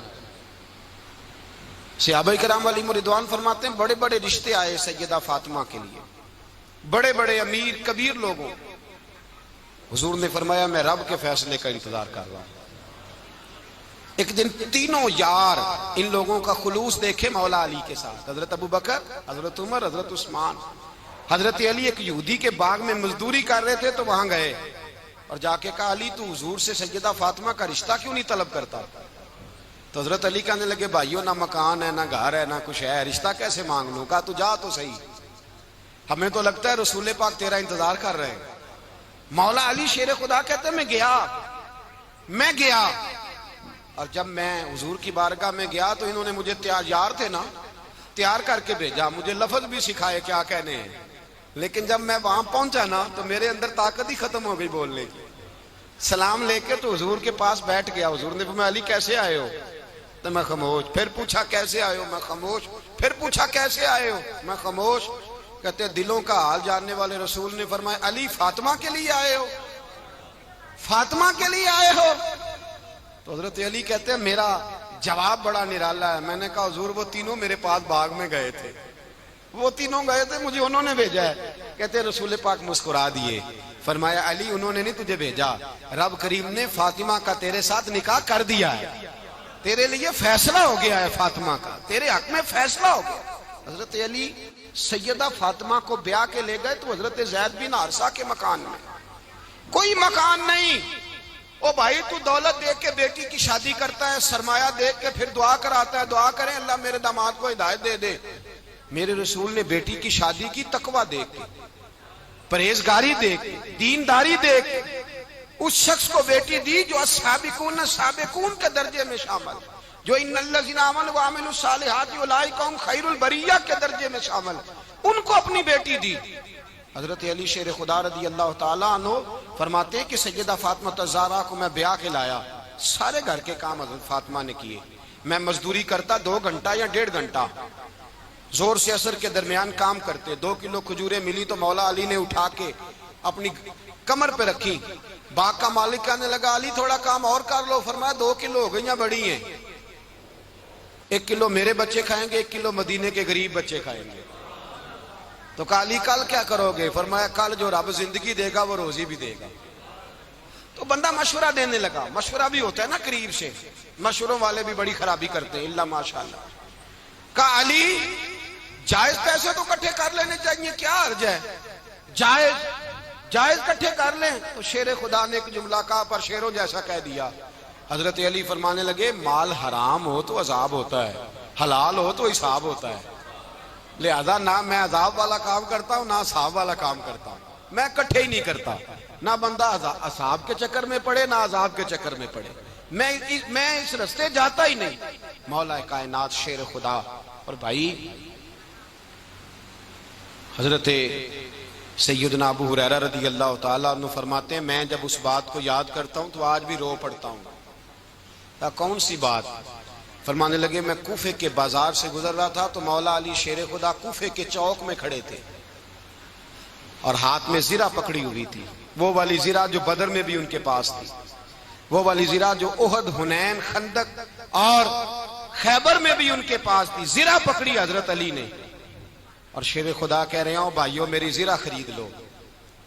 صحابہ کرام علیہم رضوان فرماتے ہیں بڑے بڑے رشتے آئے سیدہ فاطمہ کے لیے، بڑے بڑے امیر کبیر لوگوں، حضور نے فرمایا میں رب کے فیصلے کا انتظار کر رہا ہوں۔ ایک دن تینوں یار ان لوگوں کا خلوص دیکھے مولا علی کے ساتھ، حضرت ابو بکر، حضرت عمر، حضرت عثمان۔ حضرت علی ایک یہودی کے باغ میں مزدوری کر رہے تھے تو وہاں گئے اور جا کے کہا علی تو حضور سے سیدہ فاطمہ کا رشتہ کیوں نہیں طلب کرتا؟ تو حضرت علی کہنے لگے بھائیو نہ مکان ہے نہ گھر ہے نہ کچھ ہے، رشتہ کیسے مانگ لوں؟ کہا تو جا تو صحیح، ہمیں تو لگتا ہے رسول پاک تیرا انتظار کر رہے ہیں۔ مولا علی شیر خدا کہتے ہیں میں گیا اور جب میں حضور کی بارگاہ میں گیا تو انہوں نے مجھے یار تھے نا تیار کر کے بھیجا، مجھے لفظ بھی سکھائے کیا کہنے ہیں، لیکن جب میں وہاں پہنچا نا تو میرے اندر طاقت ہی ختم ہو گئی بولنے کی۔ سلام لے کے تو حضور کے پاس بیٹھ گیا، حضور نے فرمایا علی کیسے آئے ہو؟ تو میں خاموش، پھر پوچھا کیسے آئے ہو؟ میں خاموش، پھر پوچھا کیسے آئے ہو؟ میں خاموش۔ کہتے دلوں کا حال جاننے والے رسول نے فرمایا علی فاطمہ کے لیے آئے ہو؟ فاطمہ کے لیے آئے ہو؟ تو حضرت علی کہتے ہیں میرا جواب بڑا نرالا ہے، میں نے کہا حضور وہ تینوں میرے پاس باغ میں گئے تھے، وہ تینوں گئے تھے، مجھے انہوں نے بھیجا ہے۔ کہتے ہیں رسول پاک مسکرا دیے، فرمایا علی انہوں نے نہیں تجھے بھیجا، رب کریم نے فاطمہ کا تیرے ساتھ نکاح کر دیا ہے، تیرے لیے فیصلہ ہو گیا ہے، فاطمہ کا تیرے حق میں فیصلہ ہو گیا۔ حضرت علی سیدہ فاطمہ کو بیاہ کے لے گئے تو حضرت زید بن حارثہ کے مکان میں، کوئی مکان نہیں۔ او بھائی تو دولت دیکھ کے بیٹی کی شادی کرتا ہے، سرمایہ دیکھ کے پھر دعا کراتا ہے، دعا کریں اللہ میرے داماد کو ہدایت دے دے۔ میرے رسول نے بیٹی کی شادی کی تقوی دیکھ کے، پرہیزگاری دیکھ کے، دینداری دیکھ کے، اس شخص کو بیٹی دی جو السابقون سابقون کے درجے میں شامل، جو ان الذین آمنوا وعملوا الصالحات اولئک هم خیر البریہ کے درجے میں شامل، ان کو اپنی بیٹی دی۔ حضرت علی شیر خدا رضی اللہ تعالیٰ عنہ فرماتے ہیں کہ سیدہ فاطمہ الزہرا کو میں بیاہ کے لایا، سارے گھر کے کام حضرت فاطمہ نے کیے، میں مزدوری کرتا 2 گھنٹہ یا 1.5 گھنٹہ، زور سے عصر کے درمیان کام کرتے، 2 کلو کھجوریں ملی تو مولا علی نے اٹھا کے اپنی کمر پہ رکھی۔ باغ کا مالک کہنے لگا علی تھوڑا کام اور کر لو، فرمایا 2 کلو ہو گئی ہیں، بڑی ہیں، 1 کلو میرے بچے کھائیں گے، 1 کلو مدینے کے غریب بچے کھائیں گے۔ تو کہا علی کل کیا کرو گے؟ فرمایا کل جو رب زندگی دے گا وہ روزی بھی دے گا۔ تو بندہ مشورہ دینے لگا، مشورہ بھی ہوتا ہے نا قریب سے، مشوروں والے بھی بڑی خرابی کرتے ہیں اللہ ماشاءاللہ۔ کہا علی جائز پیسے تو کٹھے کر لینے چاہیے، کیا حرج ہے، جائز کٹھے کر لیں۔ تو شیر خدا نے ایک جملہ کہا پر شیروں جیسا کہہ دیا۔ حضرت علی فرمانے لگے مال حرام ہو تو عذاب ہوتا ہے، حلال ہو تو حساب ہوتا ہے، لہذا نہ میں عذاب والا کام کرتا ہوں نہ حساب والا کام کرتا ہوں، میں کٹھے ہی نہیں کرتا، نہ بندہ حساب کے چکر میں پڑے نہ عذاب کے چکر میں پڑے، میں اس رستے جاتا ہی نہیں۔ مولا کائنات شیر خدا۔ اور بھائی حضرت سیدنا ابو ہریرہ رضی اللہ تعالیٰ عنہ فرماتے ہیں میں جب اس بات کو یاد کرتا ہوں تو آج بھی رو پڑتا ہوں۔ کون سی بات؟ فرمانے لگے میں کوفے کے بازار سے گزر رہا تھا تو مولا علی شیر خدا کوفے کے چوک میں کھڑے تھے اور ہاتھ میں زرہ پکڑی ہوئی تھی، وہ والی زرہ جو بدر میں بھی ان کے پاس تھی، وہ والی زرہ جو احد، حنین، خندق اور خیبر میں بھی ان کے پاس تھی، زرہ پکڑی حضرت علی نے اور شیر خدا کہہ رہے ہوں بھائیو میری زرہ خرید لو،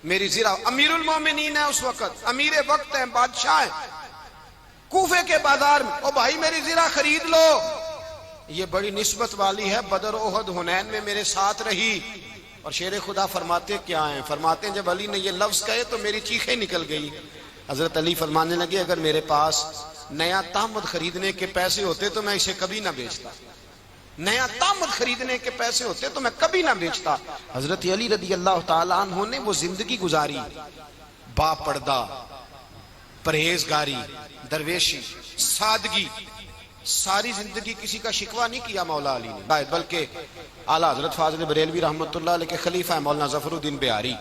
میری زرہ۔ امیر المومنین ہے اس وقت، امیر وقت ہے، بادشاہ ہے، کوفے کے بازار میں، او بھائی میری زرہ خرید لو، یہ بڑی نسبت والی ہے، بدر، احد، حنین میں میرے ساتھ رہی۔ اور شیر خدا فرماتے کیا ہیں؟ فرماتے ہیں جب علی نے یہ لفظ کہے تو میری چیخیں نکل گئی۔ حضرت علی فرمانے لگے اگر میرے پاس نیا تامد خریدنے کے پیسے ہوتے تو میں اسے کبھی نہ بیچتا، نیا تامد خریدنے کے پیسے ہوتے تو میں کبھی نہ بیچتا۔ حضرت علی رضی اللہ تعالیٰ عنہ نے وہ زندگی گزاری، با پردہ، پرہیزگاری، درویشی، سادگی، ساری زندگی کسی کا شکوہ نہیں کیا مولا علی نے، بلکہ اعلیٰ حضرت فاضل بریلوی رحمۃ اللہ علیہ کے خلیفہ مولانا ظفر الدین بہاری،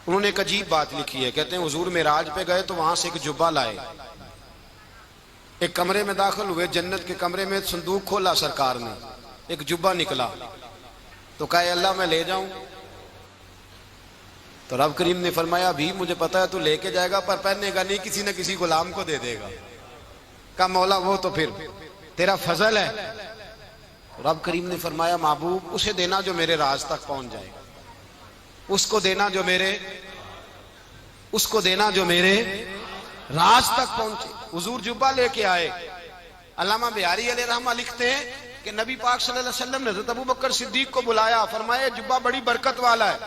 انہوں نے ایک عجیب بات لکھی ہے، کہتے ہیں حضور معراج پہ گئے تو وہاں سے ایک جبہ لائے، ایک کمرے میں داخل ہوئے، جنت کے کمرے میں، صندوق کھولا سرکار نے، ایک جبہ نکلا تو کہا اے اللہ میں لے جاؤں؟ تو رب کریم نے فرمایا بھی مجھے پتا ہے تو لے کے جائے گا پر پہننے گا نہیں، کسی نہ کسی غلام کو دے دے گا۔ کہا مولا وہ تو پھر تیرا فضل ہے۔ رب کریم نے فرمایا محبوب اسے دینا جو میرے راز تک پہنچ جائے، اس کو دینا جو میرے راز تک پہنچے۔ حضور جبہ لے کے آئے۔ علامہ بہاری علیہ رحمہ لکھتے ہیں کہ نبی پاک صلی اللہ علیہ وسلم نے حضرت ابوبکر صدیق کو بلایا، فرمایا جبہ بڑی برکت والا ہے،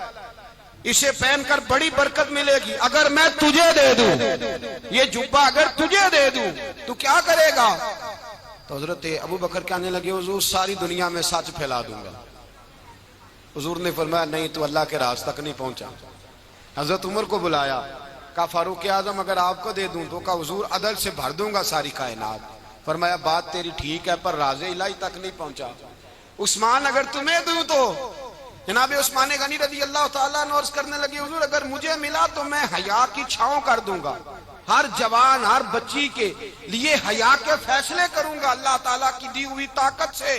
اسے پہن کر بڑی برکت ملے گی، اگر میں تجھے دے دوں، یہ جبہ اگر تجھے دے دوں تو کیا کرے گا؟ تو حضرت ابوبکر کہنے لگے حضور ساری دنیا میں سچ پھیلا دوں گا۔ حضور نے فرمایا نہیں تو اللہ کے راز تک نہیں پہنچا۔ حضرت عمر کو بلایا، کہا فاروق اعظم اگر آپ کو دے دوں تو؟ کہا حضور عدل سے بھر دوں گا ساری کائنات۔ فرمایا بات تیری ٹھیک ہے پر راز الہی تک نہیں پہنچا۔ عثمان اگر تمہیں دوں تو؟ جناب عثمان غنی رضی اللہ تعالیٰ عنہ عرض کرنے لگے حضور اگر مجھے ملا تو میں حیا کی چھاؤں کر دوں گا، ہر جوان ہر بچی کے لیے حیا کے فیصلے کروں گا اللہ تعالیٰ کی دی ہوئی طاقت سے۔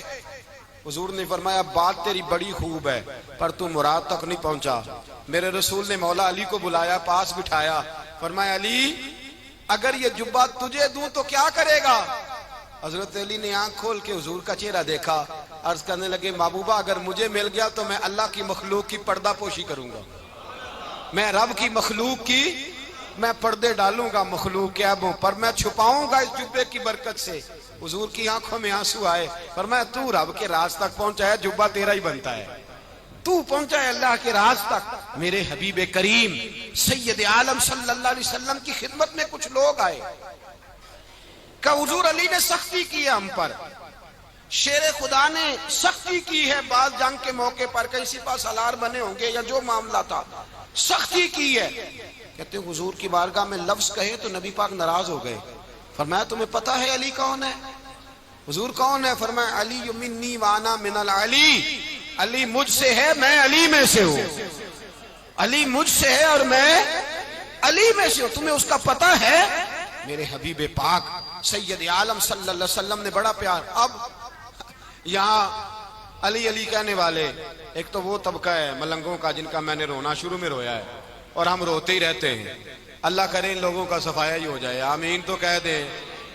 حضور نے فرمایا بات تیری بڑی خوب ہے پر تو مراد تک نہیں پہنچا۔ میرے رسول نے مولا علی کو بلایا، پاس بٹھایا، فرمایا علی اگر یہ جبہ تجھے دوں تو کیا کرے گا؟ حضرت علی نے آنکھ کھول کے حضور کا چہرہ دیکھا، عرض کرنے لگے محبوبہ اگر مجھے مل گیا تو میں اللہ کی مخلوق کی پردہ پوشی کروں گا، میں رب کی مخلوق کی میں پردے ڈالوں گا مخلوق کے عیبوں پر، میں چھپاؤں گا اس جبے کی برکت سے۔ حضور کی آنکھوں میں آنسو آئے، فرمایا تو رب کے راز تک پہنچا ہے، جبہ تیرا ہی بنتا ہے، تو پہنچا ہے اللہ کے راز تک۔ میرے حبیب کریم سید عالم صلی اللہ علیہ وسلم کی خدمت میں کچھ لوگ آئے کہ حضور علی نے سختی کی ہے ہم پر، شیر خدا نے سختی کی ہے، بعض جنگ کے موقع پر کہیں سپہ سالار بنے ہوں گے یا جو معاملہ تھا سختی کی ہے۔ کہتے ہیں حضور کی بارگاہ میں لفظ کہے تو نبی پاک ناراض ہو گئے۔ فرمایا تمہیں پتہ ہے علی کون ہے؟ حضور کون ہے؟ فرمایا علی منی وانا من العلی، علی مجھ سے ہے میں علی میں سے ہوں، علی مجھ سے ہے اور میں علی میں سے ہوں، تمہیں اس کا پتہ ہے؟ میرے حبیب پاک سید عالم صلی اللہ علیہ وسلم نے بڑا پیار۔ اب یہاں علی علی کہنے والے ایک تو وہ طبقہ ہے ملنگوں کا جن کا میں نے رونا شروع میں رویا ہے اور ہم روتے ہی رہتے ہیں، اللہ کرے ان لوگوں کا صفایا ہی ہو جائے، آمین تو کہہ دیں۔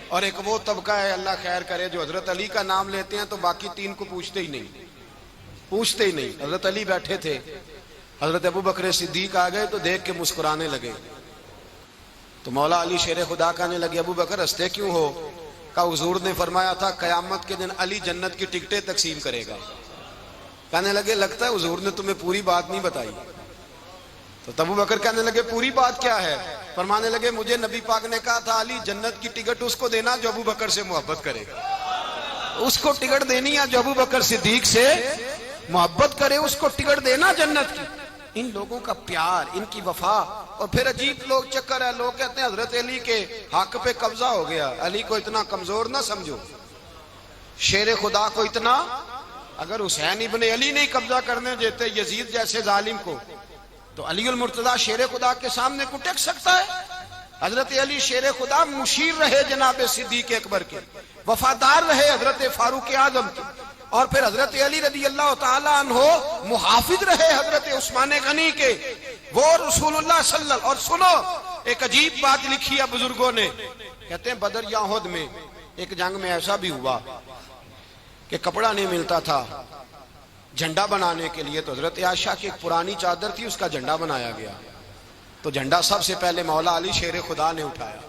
اور ایک وہ طبقہ ہے اللہ خیر کرے جو حضرت علی کا نام لیتے ہیں تو باقی تین کو پوچھتے ہی نہیں۔ حضرت علی بیٹھے تھے، حضرت ابوبکر صدیق آ گئے تو دیکھ کے مسکرانے لگے، تو مولا علی شیر خدا کہنے لگے ابوبکر ہنستے کیوں ہو؟ کہ حضور نے فرمایا تھا قیامت کے دن علی جنت کی ٹکٹیں تقسیم کرے گا۔ کہنے لگے لگتا ہے حضور نے تمہیں پوری بات نہیں بتائی۔ تو ابوبکر کہنے لگے پوری بات کیا ہے؟ فرمانے لگے مجھے نبی پاک نے کہا تھا علی جنت کی ٹکٹ اس کو دینا جو ابوبکر سے محبت کرے، اس کو ٹکٹ دینی ہے جو ابوبکر صدیق سے محبت کرے، اس کو ٹکٹ دینا جنت کی۔ ان لوگوں کا پیار، ان کی وفا۔ اور پھر عجیب لوگ چکر ہے، لوگ کہتے ہیں حضرت علی کے حق پہ قبضہ ہو گیا، علی کو اتنا کمزور نہ سمجھو، شیر خدا کو اتنا، اگر حسین ابن علی نہیں قبضہ کرنے دیتے یزید جیسے ظالم کو تو علی المرتضیٰ شیر خدا کے سامنے کو ٹک سکتا ہے؟ حضرت علی شیر خدا مشیر رہے جناب صدیق اکبر کے، وفادار رہے حضرت فاروق اعظم کے، اور پھر حضرت علی رضی اللہ تعالیٰ عنہ محافظ رہے حضرت عثمان غنی کے، وہ رسول اللہ صلی اللہ۔ اور سنو ایک عجیب بات لکھی ہے بزرگوں نے، کہتے ہیں بدر یا احد میں ایک جنگ میں ایسا بھی ہوا کہ کپڑا نہیں ملتا تھا جھنڈا بنانے کے لیے، تو حضرت عائشہ کی ایک پرانی چادر تھی اس کا جھنڈا بنایا گیا، تو جھنڈا سب سے پہلے مولا علی شیر خدا نے اٹھایا۔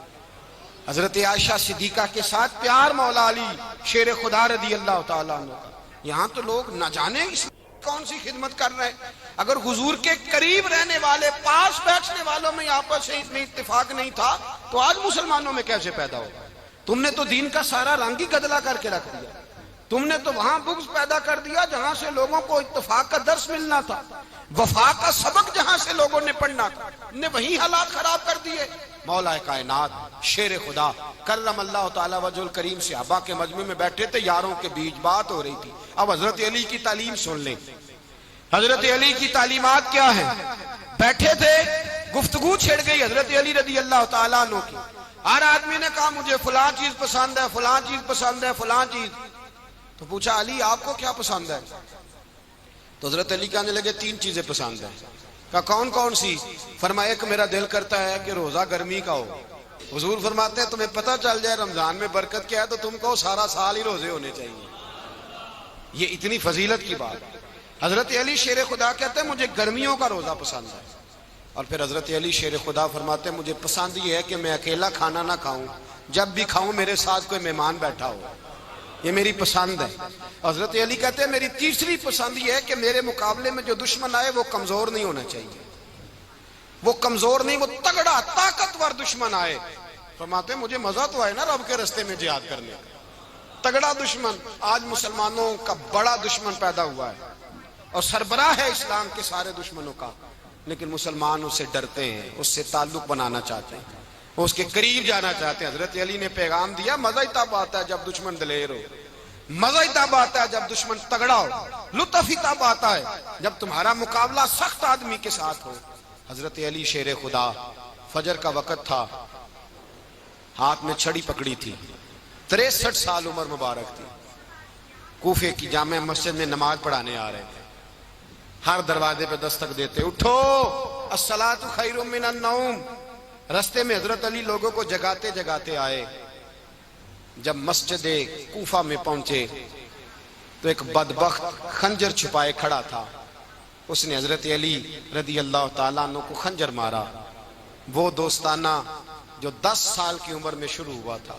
حضرت عائشہ صدیقہ کے ساتھ پیار مولا علی شیر خدا رضی اللہ تعالیٰ عنہ کا۔ یہاں تو لوگ نہ جانے اس کون سی خدمت کر رہے ہیں، اگر حضور کے قریب رہنے والے پاس بیٹھنے والوں میں آپس سے اتنی اتفاق نہیں تھا تو آج مسلمانوں میں کیسے پیدا ہوگا؟ تم نے تو دین کا سارا رنگ ہی گدلا کر کے رکھ دیا، تم نے تو وہاں بغض پیدا کر دیا جہاں سے لوگوں کو اتفاق کا درس ملنا تھا، وفا کا سبق جہاں سے لوگوں نے پڑھنا تھا، نے وہی حالات خراب کر دیے۔ مولا کائنات شیر خدا کرم اللہ تعالی وجہ الکریم صحابہ کے مجمع میں بیٹھے تھے، یاروں کے بیچ بات ہو رہی تھی۔ اب حضرت علی کی تعلیم سن لیں، حضرت علی کی تعلیمات کیا ہیں؟ بیٹھے تھے، گفتگو چھڑ گئی حضرت علی رضی اللہ تعالیٰ عنہ کی، ہر آدمی نے کہا مجھے فلاں چیز پسند ہے، فلاں چیز پسند ہے، فلاں چیز. تو پوچھا علی آپ کو کیا پسند ہے؟ تو حضرت علی کہنے لگے 3 چیزیں پسند ہیں. کہا کون کون سی؟ فرمایا ایک میرا دل کرتا ہے کہ روزہ گرمی کا ہو. حضور فرماتے ہیں تمہیں پتہ چل جائے رمضان میں برکت کیا ہے تو تم کو سارا سال ہی روزے ہونے چاہیے. یہ اتنی فضیلت کی بات. حضرت علی شیر خدا کہتے ہیں مجھے گرمیوں کا روزہ پسند ہے. اور پھر حضرت علی شیر خدا فرماتے ہیں مجھے پسند یہ ہے کہ میں اکیلا کھانا نہ کھاؤں، جب بھی کھاؤں میرے ساتھ کوئی مہمان بیٹھا ہو. یہ میری پسند ہے. حضرت علی کہتے ہیں میری تیسری پسند یہ ہے کہ میرے مقابلے میں جو دشمن آئے وہ کمزور نہیں ہونا چاہیے. وہ کمزور نہیں، وہ تگڑا طاقتور دشمن آئے. فرماتے ہیں مجھے مزہ تو آئے نا رب کے رستے میں جہاد کرنے کا. تگڑا دشمن. آج مسلمانوں کا بڑا دشمن پیدا ہوا ہے اور سربراہ ہے اسلام کے سارے دشمنوں کا، لیکن مسلمان اس سے ڈرتے ہیں، اس سے تعلق بنانا چاہتے ہیں، اس کے قریب جانا چاہتے ہیں. حضرت علی نے پیغام دیا مزہ ہی تب آتا ہے جب دشمن دلیر ہو، مزہ ہی تب آتا ہے جب دشمن تگڑا ہو، لطف ہی تب آتا ہے جب تمہارا مقابلہ سخت آدمی کے ساتھ ہو. حضرت علی شیر خدا، فجر کا وقت تھا، ہاتھ میں چھڑی پکڑی تھی، 63 سال عمر مبارک تھی. کوفے کی جامع مسجد میں نماز پڑھانے آ رہے تھے. ہر دروازے پہ دستک دیتے اٹھو الصلاۃ خیر من النوم. رستے میں حضرت علی لوگوں کو جگاتے جگاتے آئے. جب مسجد کوفہ میں پہنچے تو ایک بدبخت خنجر چھپائے کھڑا تھا. اس نے حضرت علی رضی اللہ تعالیٰ عنہ کو خنجر مارا. وہ دوستانہ جو 10 سال کی عمر میں شروع ہوا تھا.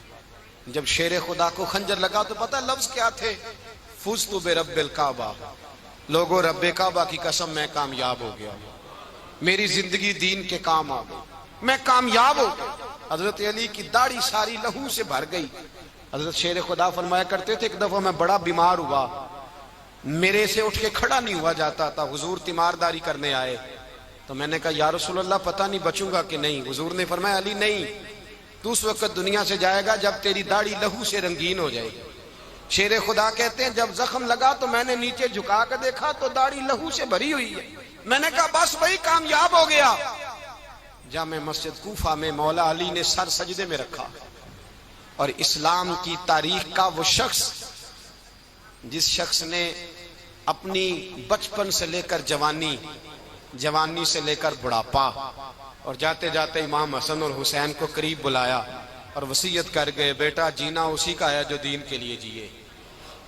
جب شیر خدا کو خنجر لگا تو پتہ لفظ کیا تھے؟ فزت برب الکعبہ. لوگوں رب کعبہ کی قسم میں کامیاب ہو گیا، میری زندگی دین کے کام آ گئی، میں کامیاب ہو گیا. حضرت علی کی داڑھی ساری لہو سے بھر گئی. حضرت شیر خدا فرمایا کرتے تھے ایک دفعہ میں بڑا بیمار ہوا، میرے سے اٹھ کے کھڑا نہیں ہوا جاتا تھا. حضور تیمارداری کرنے آئے تو میں نے کہا یا رسول اللہ پتہ نہیں بچوں گا کہ نہیں. حضور نے فرمایا علی نہیں، تو اس وقت دنیا سے جائے گا جب تیری داڑھی لہو سے رنگین ہو جائے گی. شیر خدا کہتے ہیں جب زخم لگا تو میں نے نیچے جھکا کر دیکھا تو داڑھی لہو سے بھری ہوئی ہے. میں نے کہا بس وہی کامیاب ہو گیا. جامع مسجد کوفہ میں مولا علی نے سر سجدے میں رکھا اور اسلام کی تاریخ کا وہ شخص جس شخص نے اپنی بچپن سے لے کر جوانی، جوانی سے لے کر بڑھاپا اور جاتے جاتے امام حسن اور حسین کو قریب بلایا اور وصیت کر گئے بیٹا جینا اسی کا ہے جو دین کے لیے جیے،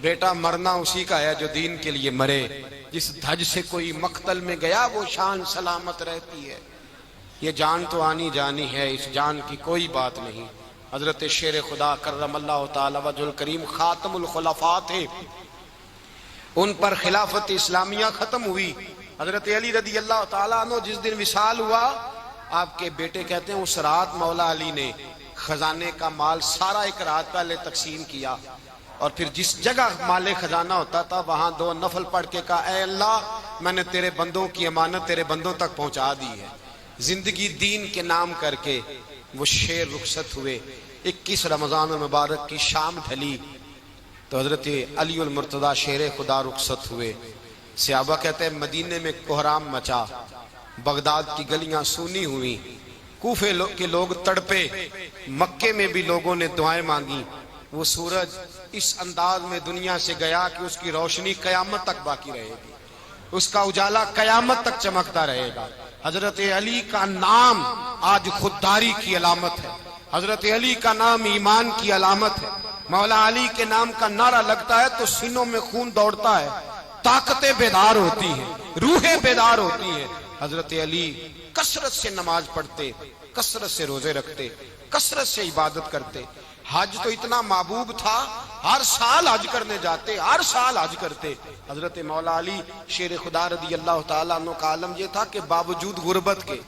بیٹا مرنا اسی کا ہے جو دین کے لیے مرے. جس دھج سے کوئی مقتل میں گیا وہ شان سلامت رہتی ہے. یہ جان تو آنی جانی ہے، اس جان کی کوئی بات نہیں. حضرت شیر خدا کرم اللہ تعالی وجہ الکریم خاتم الخلفاء تھے، ان پر خلافت اسلامیہ ختم ہوئی. حضرت علی رضی اللہ تعالیٰ عنہ جس دن وصال ہوا، آپ کے بیٹے کہتے ہیں اس رات مولا علی نے خزانے کا مال سارا ایک رات پہلے تقسیم کیا اور پھر جس جگہ مال خزانہ ہوتا تھا وہاں 2 نفل پڑھ کے کہا اے اللہ میں نے تیرے بندوں کی امانت تیرے بندوں تک پہنچا دی ہے. زندگی دین کے نام کر کے وہ شیر رخصت ہوئے. 21 رمضان المبارک کی شام ڈھلی تو حضرت علی المرتضیٰ شیر خدا رخصت ہوئے. صحابہ کہتے ہیں مدینے میں کوہرام مچا، بغداد کی گلیاں سونی ہوئی، کوفے کے لوگ تڑپے، مکے میں بھی لوگوں نے دعائیں مانگی. وہ سورج اس انداز میں دنیا سے گیا کہ اس کی روشنی قیامت تک باقی رہے گی، اس کا اجالا قیامت تک چمکتا رہے گا. حضرت علی کا نام آج خودداری کی علامت ہے، حضرت علی کا نام ایمان کی علامت ہے. مولا علی کے نام کا نعرہ لگتا ہے تو سینوں میں خون دوڑتا ہے، طاقتیں بیدار ہوتی ہیں، روحیں بیدار ہوتی ہیں. حضرت علی کثرت سے نماز پڑھتے، کثرت سے روزے رکھتے، کثرت سے عبادت کرتے. حج تو اتنا محبوب تھا ہر سال حج کرنے جاتے، ہر سال حج کرتے. حضرت مولا علی شیر خدا رضی اللہ تعالیٰ عنہ کا عالم یہ تھا کہ باوجود غربت کے،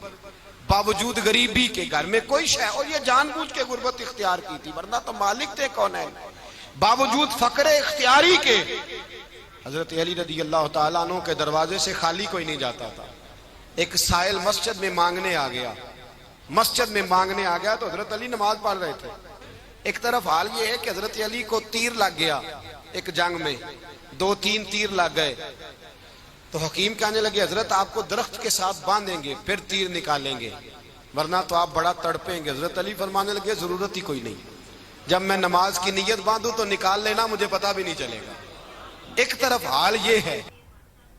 باوجود غریبی کے، گھر میں کوئی شے، اور یہ جان بوجھ کے غربت اختیار کی تھی ورنہ تو مالک تھے کون ہے، باوجود فقر اختیاری کے حضرت علی رضی اللہ تعالیٰ عنہ کے دروازے سے خالی کوئی نہیں جاتا تھا. ایک سائل مسجد میں مانگنے آ گیا، مسجد میں مانگنے آ گیا تو حضرت علی نماز پڑھ رہے تھے. ایک طرف حال یہ ہے کہ حضرت علی کو تیر لگ گیا ایک جنگ میں، 2-3 تیر لگ گئے تو حکیم کہنے لگے حضرت آپ کو درخت کے ساتھ باندھیں گے پھر تیر نکالیں گے ورنہ تو آپ بڑا تڑپیں گے۔ حضرت علی فرمانے لگے ضرورت ہی کوئی نہیں، جب میں نماز کی نیت باندھوں تو نکال لینا، مجھے پتہ بھی نہیں چلے گا۔ ایک طرف حال یہ ہے